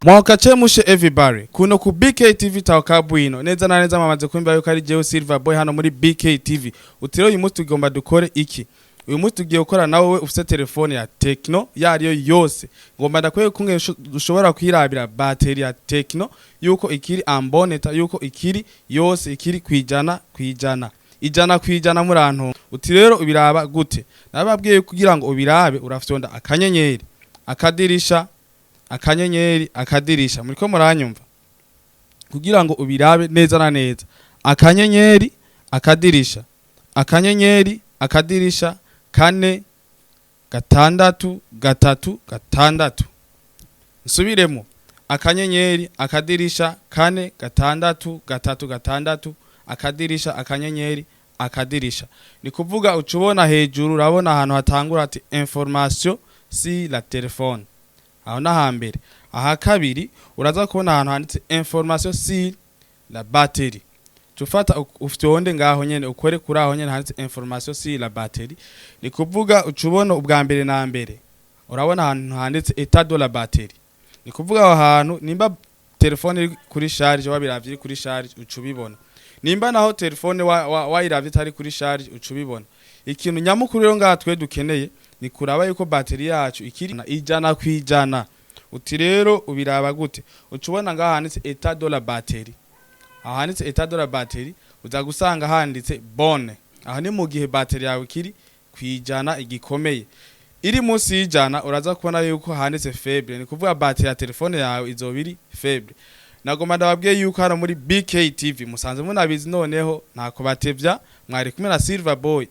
Mwakachemushe everybody kuno ku BKTV tawakabuino neza na neza mamaze kwimba yuko ari jewe Silver Boy hano muri BKTV. Utiro uyu munsi tugomba dukore iki? Uyu munsi tugiye gukora nawe ufite telefone ya Tecno yariyo yose. Ngomba ndakwiye kumwe ushobora kwirabira batterie ya Tecno yuko ikiri amboneta yuko ikiri yose ikiri kwijana ijana murantu. Uti rero ubiraba gute? Nababwiye kugira ngo ubirabe urafyonda akanyenyeri akadirisha akanyenyeri akadirisha muriko muranyumva kugira ngo ubirabe neza na neza akanyenyeri akadirisha kane gatandatu nsubiremo akanyenyeri akadirisha kane gatandatu akadirisha akanyenyeri akadirisha ni kuvuga ucubona hejuru urabona ahantu hatangura ati information si la telefone aho nahambere aha kabiri uraza kubona ahantu handitse information sur la batterie tufata ufyonde ngaho nyene ukore kuri aho nyene handitse information sur la batterie ni kuvuga ucubona ubwa mbere na mbere urabona ahantu handitse état de la batterie ni kuvuga aho hantu nimba telefone iri kuri charge wabiravye iri kuri charge ucubibona nimba naho telefone wayiravye tari kuri charge ucubibona ikintu nyamukuru rero ngaha twe dukeneye ni kuraba yuko batterie yacu ikiri ijana kwijana. Uti rero ubiraba gute? Ucubona ngaha handitse état de la batterie. Aha handitse état de la batterie uza gusanga handitse bonne. Aha ni mu gihe batterie yawe ikiri kwijana igikomeye. Iri munsi y'ijana uraza kubona yuko handitse faible. Ni kuvuga batterie ya telefone yawe izobiri faible. Nagomba ndababwiye yuko hano muri BKTV musanze munabizi noneho ntako batevya mwari kumwe na Silver Boy.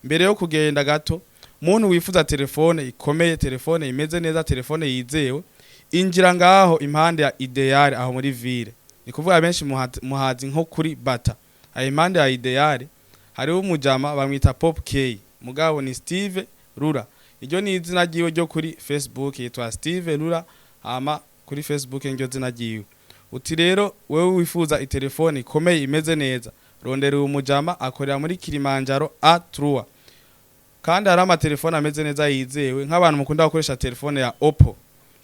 Mbere yo kugenda gato muntu wifuza telefone ikomeye, telefone imeze neza, telefone yizewe, injira ngaho impande ya Ideal aho muri ville. Ni kuvuga benshi muhazi nko kuri bata. Aho impande ya Ideal hariho umujama bamwita Pop K. Mugabo ni Steve Rura. Iryo ni izina ryiwe ryo kuri Facebook yitwa Steve Rura ama kuri Facebook iryo zina ryiwe. Uti rero wewe wifuza itelefone ikomeye imeze neza, rondera umujama akorera muri Kilimanjaro A3. Kandi hari amatelefone ameze neza yizewe nk'abantu mukunda gukoresha telefone ya Oppo.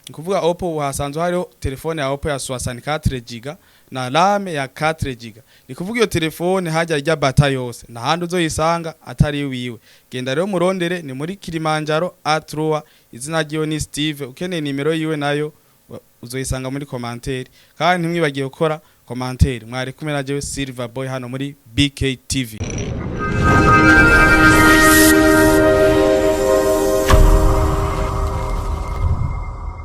Nikuvuga Oppo uhasanzwe hariho telefone ya Oppo ya 64 GB na RAM ya 4 GB. Nikuvuga iyo telefone hajya rya bata yose na handi uzoyisanga atari wiwe. Genda rero murondere ni muri Kilimanjaro A3 izina ryiwe ni Steve. Ukeneye nimero yiwe nayo uzoyisanga muri commentaire. Kandi ntimwibagiye gukora commentaire. Mwari kumwe na jewe Silver Boy hano muri BKTV.